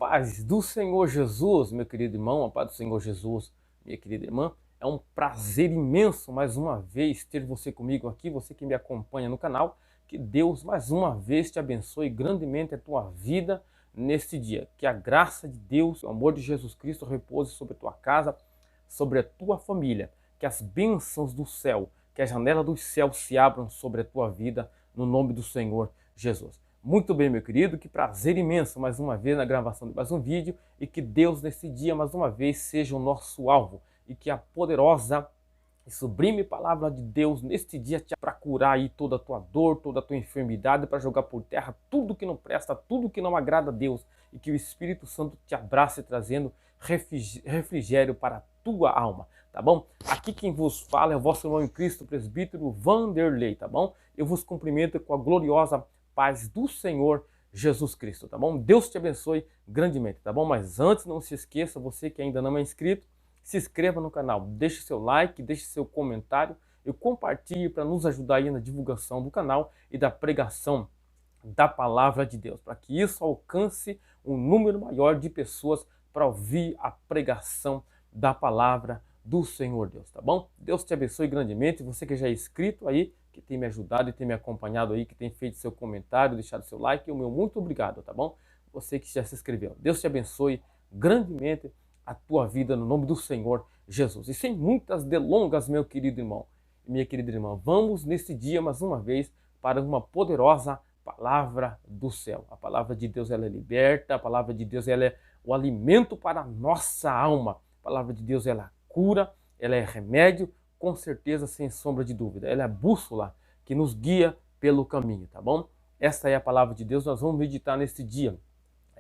paz do Senhor Jesus, meu querido irmão, a paz do Senhor Jesus, minha querida irmã. É um prazer imenso mais uma vez ter você comigo aqui, você que me acompanha no canal. Que Deus mais uma vez te abençoe grandemente a tua vida neste dia. Que a graça de Deus, o amor de Jesus Cristo repouse sobre a tua casa, sobre a tua família. Que as bênçãos do céu, que a janela dos céus se abram sobre a tua vida, no nome do Senhor Jesus. Muito bem, meu querido, que prazer imenso mais uma vez na gravação de mais um vídeo e que Deus nesse dia mais uma vez seja o nosso alvo e que a poderosa e sublime palavra de Deus neste dia te para curar aí toda a tua dor, toda a tua enfermidade, para jogar por terra tudo que não presta, tudo que não agrada a Deus e que o Espírito Santo te abrace trazendo refrigério para a tua alma, tá bom? Aqui quem vos fala é o vosso irmão em Cristo, presbítero Vanderlei, tá bom? Eu vos cumprimento com a gloriosa paz do Senhor Jesus Cristo, tá bom? Deus te abençoe grandemente, tá bom? Mas antes, não se esqueça, você que ainda não é inscrito, se inscreva no canal, deixe seu like, deixe seu comentário e compartilhe para nos ajudar aí na divulgação do canal e da pregação da palavra de Deus, para que isso alcance um número maior de pessoas para ouvir a pregação da palavra do Senhor Deus, tá bom? Deus te abençoe grandemente, você que já é inscrito aí, que tem me ajudado e tem me acompanhado aí, que tem feito seu comentário, deixado seu like, o meu muito obrigado, tá bom? Você que já se inscreveu. Deus te abençoe grandemente a tua vida no nome do Senhor Jesus. E sem muitas delongas, meu querido irmão e minha querida irmã, vamos nesse dia mais uma vez para uma poderosa palavra do céu. A palavra de Deus ela é liberta, a palavra de Deus ela é o alimento para a nossa alma. A palavra de Deus ela cura, ela é remédio, com certeza, sem sombra de dúvida. Ela é a bússola que nos guia pelo caminho, tá bom? Essa é a palavra de Deus, nós vamos meditar nesse dia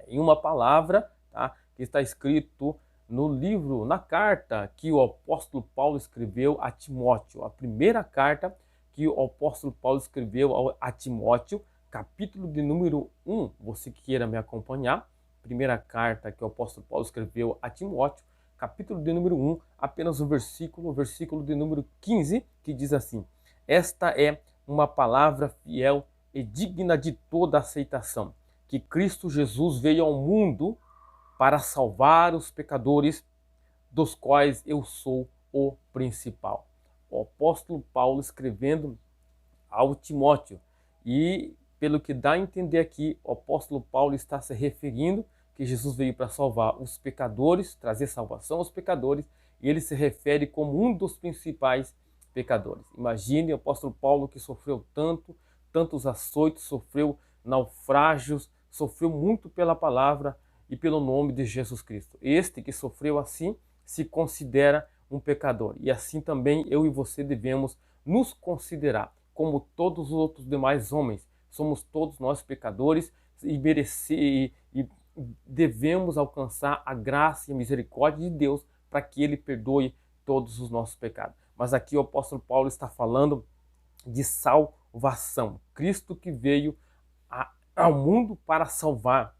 em uma palavra, tá? Que está escrito no livro, na carta que o apóstolo Paulo escreveu a Timóteo. A primeira carta que o apóstolo Paulo escreveu a Timóteo, capítulo de número 1, você que queira me acompanhar, primeira carta que o apóstolo Paulo escreveu a Timóteo, capítulo de número 1, apenas o versículo de número 15, que diz assim: esta é uma palavra fiel e digna de toda aceitação, que Cristo Jesus veio ao mundo para salvar os pecadores, dos quais eu sou o principal. O apóstolo Paulo escrevendo ao Timóteo, e pelo que dá a entender aqui, o apóstolo Paulo está se referindo que Jesus veio para salvar os pecadores, trazer salvação aos pecadores, e ele se refere como um dos principais pecadores. Imagine o apóstolo Paulo que sofreu tantos açoites, sofreu naufrágios, sofreu muito pela palavra e pelo nome de Jesus Cristo. Este que sofreu assim se considera um pecador, e assim também eu e você devemos nos considerar, como todos os outros demais homens. Somos todos nós pecadores e devemos alcançar a graça e a misericórdia de Deus para que Ele perdoe todos os nossos pecados. Mas aqui o apóstolo Paulo está falando de salvação. Cristo que veio ao mundo para salvar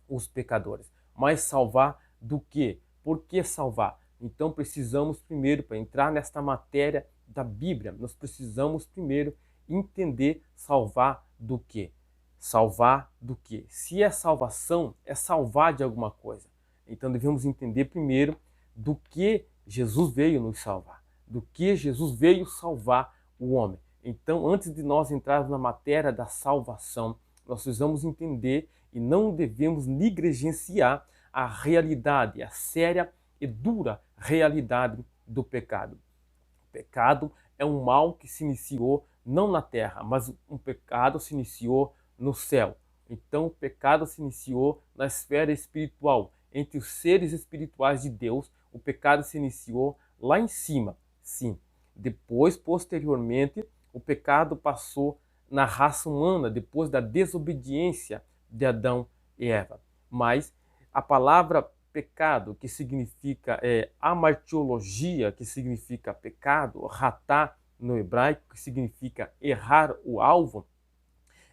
os pecadores. Mas salvar do quê? Por que salvar? Então precisamos primeiro, para entrar nesta matéria da Bíblia, nós precisamos primeiro entender salvar do quê? Salvar do quê? Se é salvação, é salvar de alguma coisa. Então devemos entender primeiro do que Jesus veio nos salvar, do que Jesus veio salvar o homem. Então, antes de nós entrarmos na matéria da salvação, nós precisamos entender e não devemos negligenciar a realidade, a séria e dura realidade do pecado. O pecado é um mal que se iniciou não na terra, mas um pecado se iniciou no céu. Então o pecado se iniciou na esfera espiritual, entre os seres espirituais de Deus. O pecado se iniciou lá em cima, sim. Depois, posteriormente, o pecado passou na raça humana, depois da desobediência de Adão e Eva. Mas a palavra pecado, que significa amartiologia, que significa pecado, ratá no hebraico, que significa errar o alvo,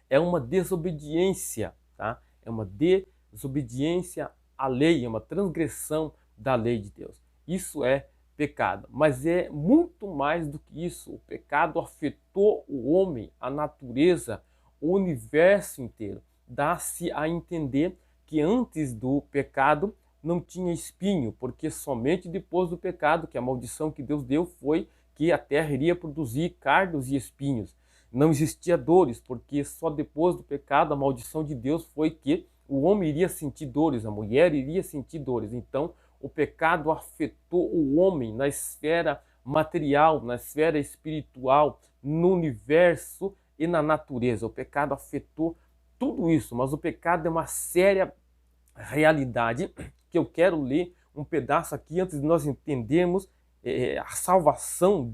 é uma desobediência, tá? É uma desobediência à lei, é uma transgressão da lei de Deus. Isso é pecado, mas é muito mais do que isso. O pecado afetou o homem, a natureza, o universo inteiro. Dá-se a entender que que antes do pecado não tinha espinho, porque somente depois do pecado, que a maldição que Deus deu foi que a terra iria produzir cardos e espinhos. Não existia dores, porque só depois do pecado a maldição de Deus foi que o homem iria sentir dores, a mulher iria sentir dores. Então, o pecado afetou o homem na esfera material, na esfera espiritual, no universo e na natureza. O pecado afetou tudo isso, mas o pecado é uma séria realidade que eu quero ler um pedaço aqui antes de nós entendermos a salvação,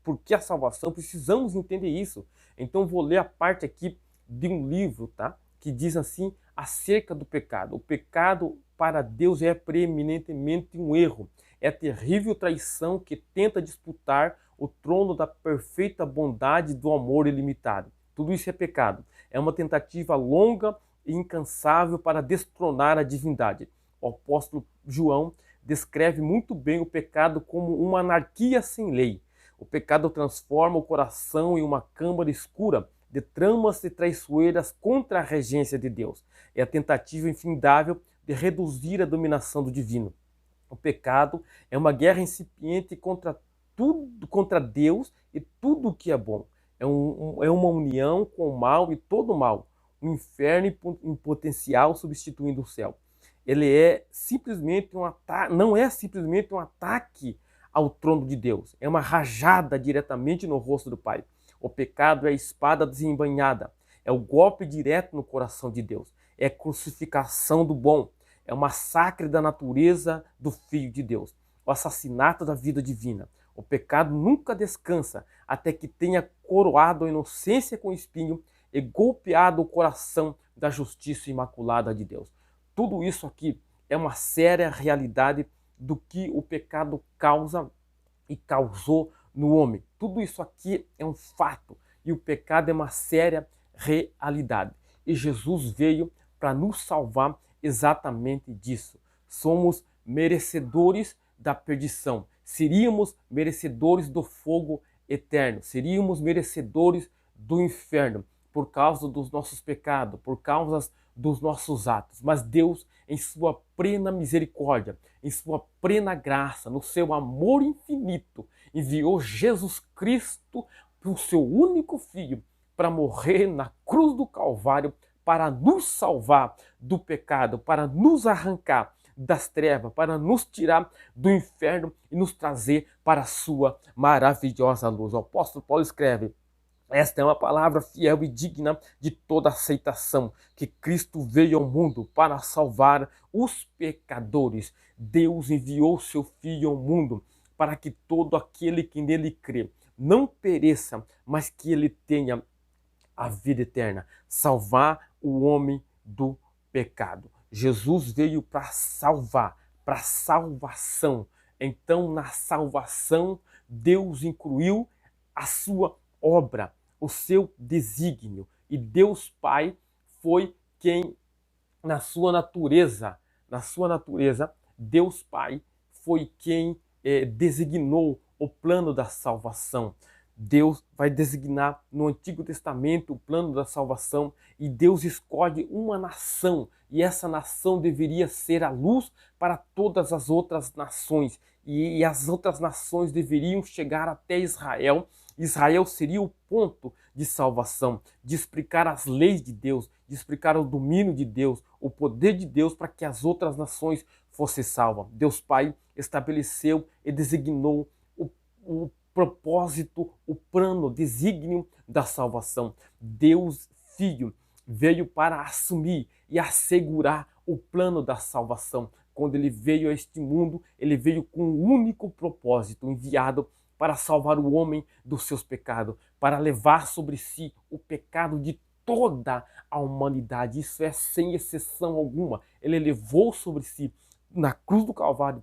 por que a salvação, precisamos entender isso. Então vou ler a parte aqui de um livro, tá? Que diz assim, acerca do pecado. O pecado para Deus é preeminentemente um erro. É terrível traição que tenta disputar o trono da perfeita bondade do amor ilimitado. Tudo isso é pecado. É uma tentativa longa e incansável para destronar a divindade. O apóstolo João descreve muito bem o pecado como uma anarquia sem lei. O pecado transforma o coração em uma câmara escura de tramas e traiçoeiras contra a regência de Deus. É a tentativa infindável de reduzir a dominação do divino. O pecado é uma guerra incipiente contra tudo, contra Deus e tudo o que é bom. É uma união com o mal e todo o mal. Um inferno em potencial substituindo o céu. Ele é simplesmente não é simplesmente um ataque ao trono de Deus. É uma rajada diretamente no rosto do Pai. O pecado é a espada desembainhada. É o golpe direto no coração de Deus. É a crucificação do bom. É o massacre da natureza do Filho de Deus. O assassinato da vida divina. O pecado nunca descansa até que tenha coroado a inocência com espinho e golpeado o coração da justiça imaculada de Deus. Tudo isso aqui é uma séria realidade do que o pecado causa e causou no homem. Tudo isso aqui é um fato e o pecado é uma séria realidade. E Jesus veio para nos salvar exatamente disso. Somos merecedores da perdição. Seríamos merecedores do fogo eterno. Seríamos merecedores do inferno por causa dos nossos pecados, por causa dos nossos atos. Mas Deus, em sua plena misericórdia, em sua plena graça, no seu amor infinito, enviou Jesus Cristo, o seu único Filho, para morrer na cruz do Calvário, para nos salvar do pecado, para nos arrancar das trevas, para nos tirar do inferno e nos trazer para a sua maravilhosa luz. O apóstolo Paulo escreve: esta é uma palavra fiel e digna de toda aceitação, que Cristo veio ao mundo para salvar os pecadores. Deus enviou seu Filho ao mundo para que todo aquele que nele crê não pereça, mas que ele tenha a vida eterna, salvar o homem do pecado. Jesus veio para salvar, para salvação. Então, na salvação, Deus incluiu a sua obra, o seu desígnio. E Deus Pai foi quem, na sua natureza, Deus Pai foi quem designou o plano da salvação. Deus vai designar no Antigo Testamento o plano da salvação e Deus escolhe uma nação e essa nação deveria ser a luz para todas as outras nações e as outras nações deveriam chegar até Israel. Israel seria o ponto de salvação, de explicar as leis de Deus, de explicar o domínio de Deus, o poder de Deus para que as outras nações fossem salvas. Deus Pai estabeleceu e designou o propósito, o plano, o desígnio da salvação. Deus Filho veio para assumir e assegurar o plano da salvação. Quando ele veio a este mundo, ele veio com um único propósito, enviado para salvar o homem dos seus pecados, para levar sobre si o pecado de toda a humanidade. Isso é sem exceção alguma. Ele levou sobre si, na cruz do Calvário,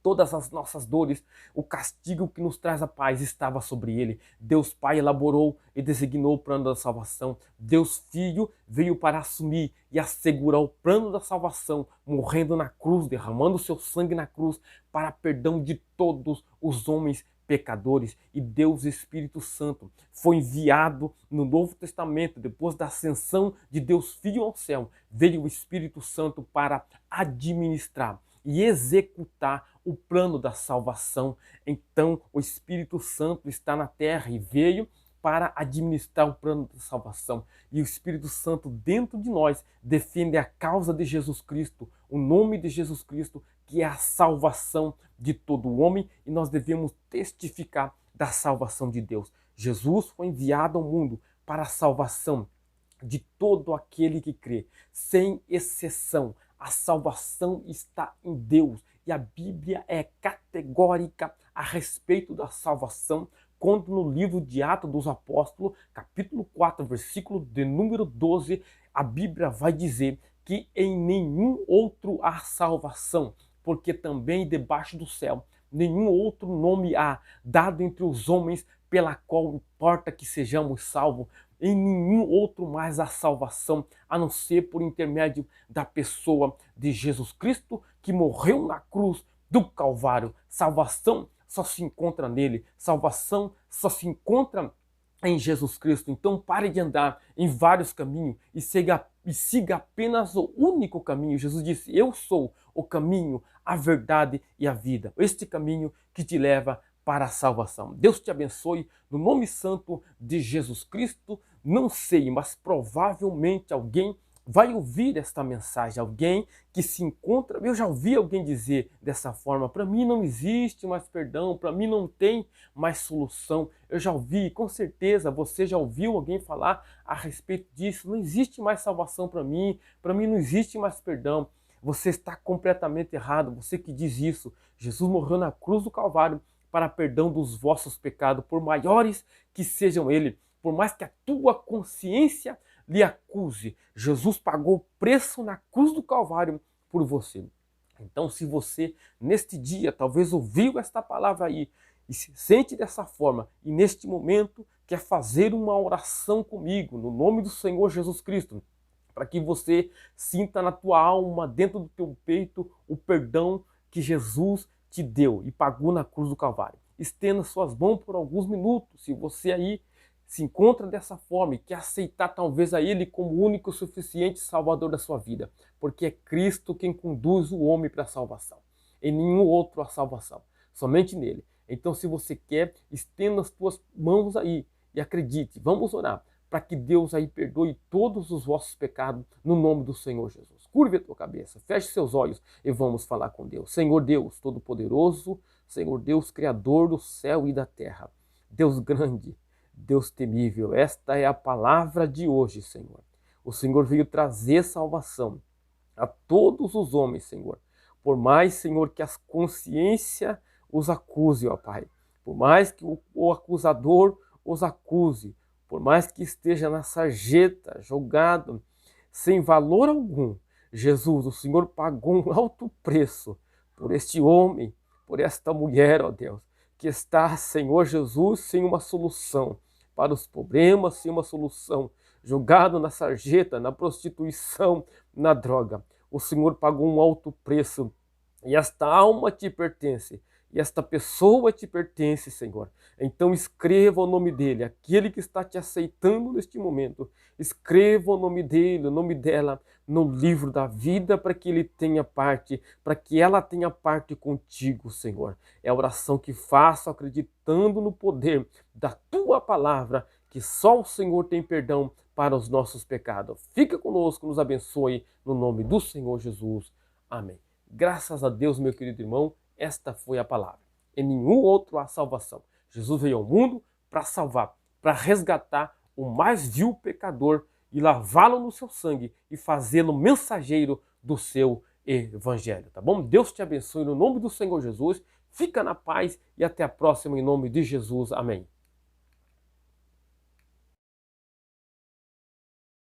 todas as nossas dores, o castigo que nos traz a paz estava sobre ele. Deus Pai elaborou e designou o plano da salvação. Deus Filho veio para assumir e assegurar o plano da salvação, morrendo na cruz, derramando seu sangue na cruz para perdão de todos os homens pecadores. E Deus Espírito Santo foi enviado no Novo Testamento, depois da ascensão de Deus Filho ao céu, veio o Espírito Santo para administrar e executar o plano da salvação. Então o Espírito Santo está na terra e veio para administrar o plano da salvação. E o Espírito Santo dentro de nós defende a causa de Jesus Cristo, o nome de Jesus Cristo, que é a salvação de todo homem, e nós devemos testificar da salvação de Deus. Jesus foi enviado ao mundo para a salvação de todo aquele que crê, sem exceção. A salvação está em Deus, e a Bíblia é categórica a respeito da salvação, quando no livro de Atos dos Apóstolos, capítulo 4, versículo de número 12, a Bíblia vai dizer que em nenhum outro há salvação, porque também debaixo do céu nenhum outro nome há dado entre os homens pela qual importa que sejamos salvos. Em nenhum outro mais há salvação, a não ser por intermédio da pessoa de Jesus Cristo, que morreu na cruz do Calvário. Salvação só se encontra nele, salvação só se encontra em Jesus Cristo. Então pare de andar em vários caminhos e siga apenas o único caminho. Jesus disse: eu sou o caminho, a verdade e a vida. Este caminho que te leva para a salvação. Deus te abençoe no nome santo de Jesus Cristo. Não sei, mas provavelmente alguém vai ouvir esta mensagem, alguém que se encontra. Eu já ouvi alguém dizer dessa forma: para mim não existe mais perdão, para mim não tem mais solução. Eu já ouvi, com certeza você já ouviu alguém falar a respeito disso. Não existe mais salvação para mim não existe mais perdão. Você está completamente errado, você que diz isso. Jesus morreu na cruz do Calvário para perdão dos vossos pecados, por maiores que sejam eles, por mais que a tua consciência lhe acuse. Jesus pagou o preço na cruz do Calvário por você. Então, se você, neste dia, talvez ouviu esta palavra aí e se sente dessa forma, e neste momento quer fazer uma oração comigo, no nome do Senhor Jesus Cristo, para que você sinta na tua alma, dentro do teu peito, o perdão que Jesus te deu e pagou na cruz do Calvário. Estenda suas mãos por alguns minutos, se você aí se encontra dessa forma e quer aceitar talvez a Ele como o único e suficiente Salvador da sua vida, porque é Cristo quem conduz o homem para a salvação. Em nenhum outro há salvação, somente nele. Então, se você quer, estenda as tuas mãos aí e acredite, vamos orar para que Deus aí perdoe todos os vossos pecados no nome do Senhor Jesus. Curve a tua cabeça, feche seus olhos e vamos falar com Deus. Senhor Deus Todo-Poderoso, Senhor Deus Criador do céu e da terra, Deus grande, Deus temível, esta é a palavra de hoje, Senhor. O Senhor veio trazer salvação a todos os homens, Senhor. Por mais, Senhor, que a consciência os acuse, ó Pai. Por mais que o acusador os acuse. Por mais que esteja na sarjeta, jogado, sem valor algum. Jesus, o Senhor pagou um alto preço por este homem, por esta mulher, ó Deus, que está, Senhor Jesus, sem uma solução para os problemas, sem uma solução, jogado na sarjeta, na prostituição, na droga. O Senhor pagou um alto preço e esta alma te pertence. E esta pessoa te pertence, Senhor. Então escreva o nome dele, aquele que está te aceitando neste momento. Escreva o nome dele, o nome dela, no livro da vida, para que ele tenha parte, para que ela tenha parte contigo, Senhor. É a oração que faço acreditando no poder da tua palavra, que só o Senhor tem perdão para os nossos pecados. Fica conosco, nos abençoe, no nome do Senhor Jesus. Amém. Graças a Deus, meu querido irmão, esta foi a palavra. Em nenhum outro há salvação. Jesus veio ao mundo para salvar, para resgatar o mais vil pecador e lavá-lo no seu sangue e fazê-lo mensageiro do seu evangelho, tá bom? Deus te abençoe no nome do Senhor Jesus. Fica na paz e até a próxima em nome de Jesus. Amém.